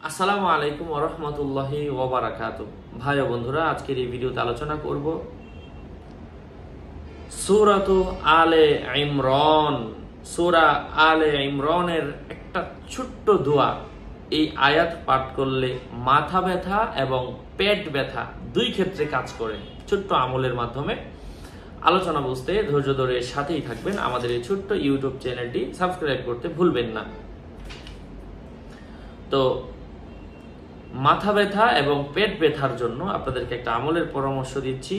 আসসালামু আলাইকুম ওয়া রাহমাতুল্লাহি ওয়া বারাকাতুহু। ভাই ও বন্ধুরা, আজকের এই ভিডিওতে আলোচনা করব সূরাতু আলে ইমরান। সূরা আলে ইমরানের একটা ছোট্ট দোয়া, এই আয়াত পাঠ করলে মাথা ব্যথা এবং পেট ব্যথা দুই ক্ষেত্রে কাজ করে। ছোট্ট আমলের মাধ্যমে আলোচনা বুঝতে ধৈর্য ধরে সাথেই থাকবেন। আমাদের এই ছোট্ট ইউটিউব চ্যানেলটি সাবস্ক্রাইব করতে ভুলবেন না। তো মাথা ব্যথা এবং পেট ব্যথার জন্য আপনাদেরকে একটা আমলের পরামর্শ দিচ্ছি।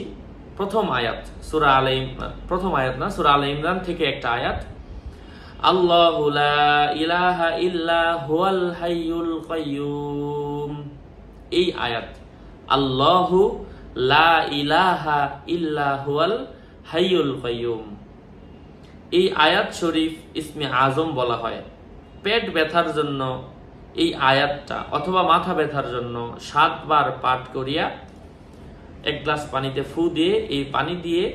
প্রথম আয়াত সূরা আলে ইমরান থেকে একটা আয়াত, আল্লাহু লা ইলাহা ইল্লা হুয়াল হাইয়ুল কাইয়্যুম। এই আয়াত, আল্লাহু লা ইলাহা ইল্লা হুয়াল হাইয়ুল কাইয়্যুম, এই আয়াত শরীফ ইসমে আজম বলা হয়। পেট ব্যথার জন্য এই আয়াতটা অথবা মাথা ব্যথার জন্য 7 বার পাঠ করিয়া এক গ্লাস পানিতে ফু দিয়ে এই পানি দিয়ে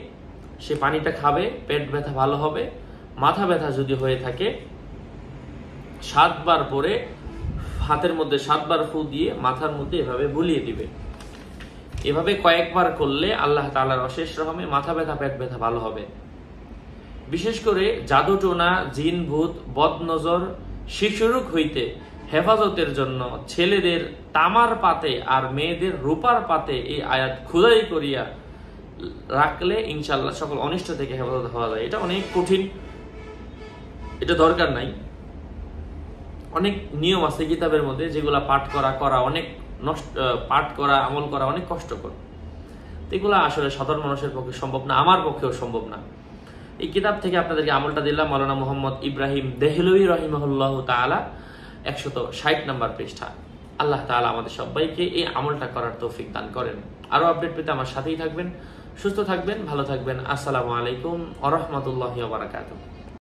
সে পানিটা খাবে, পেট ব্যথা ভালো হবে। মাথা ব্যথা যদি হয়ে থাকে 7 বার পরে হাতের মধ্যে 7 বার ফু দিয়ে মাথার মধ্যে এভাবে বুলিয়ে দিবে। এভাবে কয়েকবার করলে আল্লাহ তাআলার অশেষ রহমে মাথা ব্যথা পেট ব্যথা ভালো হবে। বিশেষ করে জাদুটোনা, জিন ভূত, বদনজর, শিশুরোগ হইতে হেফাজতের জন্য ছেলেদের তামার পাতে আর মেয়েদের রূপার পাতে এই আয়াত খোদাই করিয়া রাখলে ইনশাআল্লাহ সকল অনিষ্ট থেকে হেফাজত হওয়া যায়। এটা অনেক কঠিন, এটা দরকার নাই। অনেক নিয়ম আছে কিতাবের মধ্যে যেগুলা পাঠ করা অনেক পাঠ করা আমল করা অনেক কষ্টকর। এগুলা আসলে সাধারণ মানুষের পক্ষে সম্ভব না, আমার পক্ষেও সম্ভব না। এই কিতাব থেকে আপনাদেরকে আমলটা দিলাম, মাওলানা মুহাম্মদ ইব্রাহিম দেহলভী রাহিমাহুল্লাহু তাআলা, 160 নম্বর পৃষ্ঠা। আল্লাহ তাআলা আমাদের সবাইকে এই আমলটা করার তৌফিক দান করেন। আরো আপডেট পেতে আমার সাথেই থাকবেন। সুস্থ থাকবেন, ভালো থাকবেন। আসসালামু আলাইকুম ওয়া রাহমাতুল্লাহি ওয়া বারাকাতুহু।